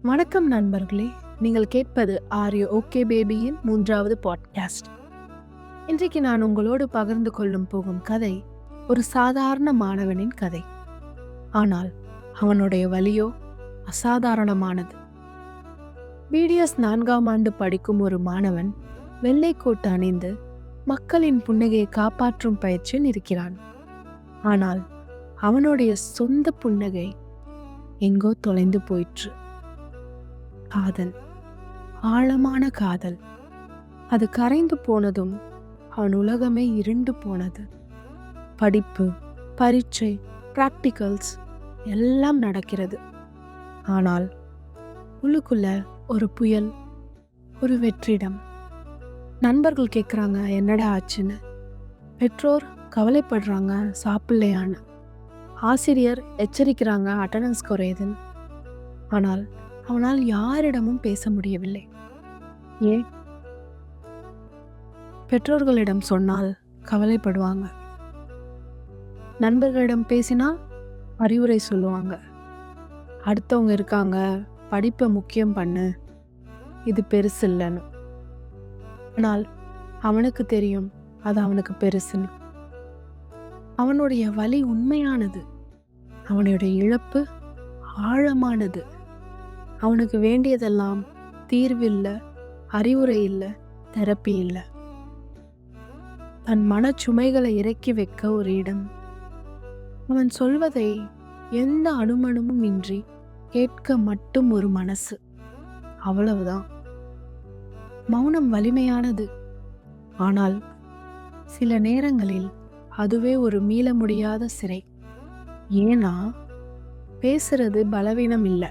வணக்கம் நண்பர்களே, நீங்கள் கேட்பது ஆர்யூ ஓகே பேபியின் 3வது பாட்காஸ்ட். இன்றைக்கு நான் உங்களோடு பகிர்ந்து கொள்ளும் போகும் கதை ஒரு சாதாரண மாணவனின் கதை. ஆனால் அவனுடைய வலியோ அசாதாரணமானது. பிடிஎஸ் 4ஆம் ஆண்டு படிக்கும் ஒரு மாணவன் வெள்ளைக்கோட்டு அணிந்து மக்களின் புன்னகையை காப்பாற்றும் பயிற்சியில் இருக்கிறான். ஆனால் அவனுடைய சொந்த புன்னகை எங்கோ தொலைந்து போயிற்று. காதல், ஆழமான காதல். அது கரைந்து போனதும் அவன் உலகமே இருண்டு போனது. படிப்பு, பரீட்சை, பிராக்டிகல்ஸ் எல்லாம் நடக்கிறது. ஆனால் உள்ளுக்குள்ள ஒரு புயல், ஒரு வெற்றிடம். நண்பர்கள் கேட்குறாங்க என்னடா ஆச்சுன்னு. பெற்றோர் கவலைப்படுறாங்க சாப்பிடலையான்னு. ஆசிரியர் எச்சரிக்கிறாங்க அட்டெண்டன்ஸ் குறையுதுன்னு. ஆனால் அவனால் யாரிடமும் பேச முடியவில்லை. ஏன்? பெற்றோர்களிடம் சொன்னால் கவலைப்படுவாங்க, நண்பர்களிடம் பேசினால் அறிவுரை சொல்லுவாங்க, அடுத்தவங்க இருக்காங்க படிப்பை முக்கியம் பண்ணு, இது பெருசு இல்லைன்னு. ஆனால் அவனுக்கு தெரியும் அது அவனுக்கு பெருசுன்னு. அவனுடைய வலி உண்மையானது, அவனுடைய இழப்பு ஆழமானது. அவனுக்கு வேண்டியதெல்லாம் தீர்வு இல்லை, அறிவுரை இல்லை, தெரப்பி இல்லை. தன் மனச்சுமைகளை இறக்கி வைக்க ஒரு இடம். அவன் சொல்வதை எந்த அனுமானமும் இன்றி கேட்க மட்டும் ஒரு மனசு. அவ்வளவுதான். மௌனம் வலிமையானது. ஆனால் சில நேரங்களில் அதுவே ஒரு மீள முடியாத சிறை. ஏன்னா பேசுறது பலவீனம் இல்லை,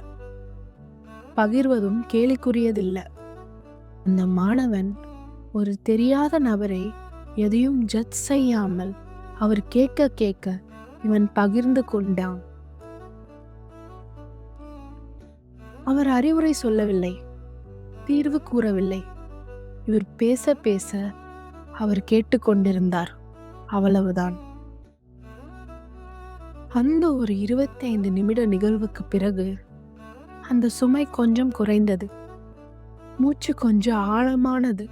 பகிர்வதும் கேலிக்குரியதில்லை. அந்த மாணவன் ஒரு தெரியாத நபரை எதையும் ஜட்ஜ் செய்யாமல் அவர் கேட்க கேட்க இவன் பகிர்ந்து கொண்டான். அவர் அறிவுரை சொல்லவில்லை, தீர்வு கூறவில்லை. இவர் பேச பேச அவர் கேட்டுக்கொண்டிருந்தார். அவ்வளவுதான். அந்த ஒரு 25 நிமிட நிகழ்வுக்கு பிறகு அந்த சுமை கொஞ்சம் குறைந்தது. மூச்சு கொஞ்சம் ஆழமானது.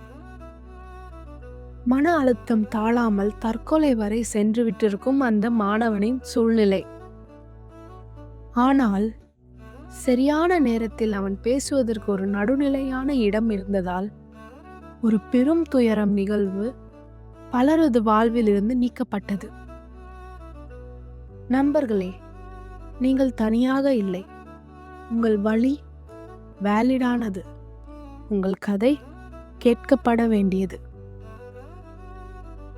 மன அழுத்தம் தாழாமல் தற்கொலை வரை சென்று விட்டிருக்கும் அந்த மாணவனின் சூழ்நிலை. ஆனால் சரியான நேரத்தில் அவன் பேசுவதற்கு ஒரு நடுநிலையான இடம் இருந்ததால் ஒரு பெரும் துயரம் நிகழ்வு பலரது வாழ்வில் இருந்து நீக்கப்பட்டது. நண்பர்களே, நீங்கள் தனியாக இல்லை. உங்கள் வலி வேலிடானது. உங்கள் கதை கேட்கப்பட வேண்டியது.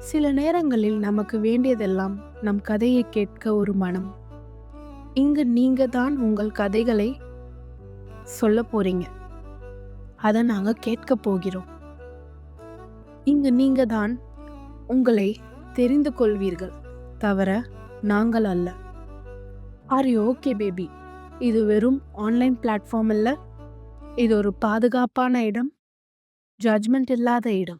சில நேரங்களில் நமக்கு வேண்டியதெல்லாம் நம் கதையை கேட்க ஒரு மனம். இங்கு நீங்க தான் உங்கள் கதைகளை சொல்ல போறீங்க. அதை நாங்க கேட்க போகிறோம். இங்கு நீங்க தான் உங்களை தெரிந்து கொள்வீர்கள், தவிர நாங்கள் அல்ல. Are you okay baby? இது வெறும் ஆன்லைன் பிளாட்ஃபார்ம் இல்லை. இது ஒரு பாதுகாப்பான இடம், ஜட்ஜ்மெண்ட் இல்லாத இடம்.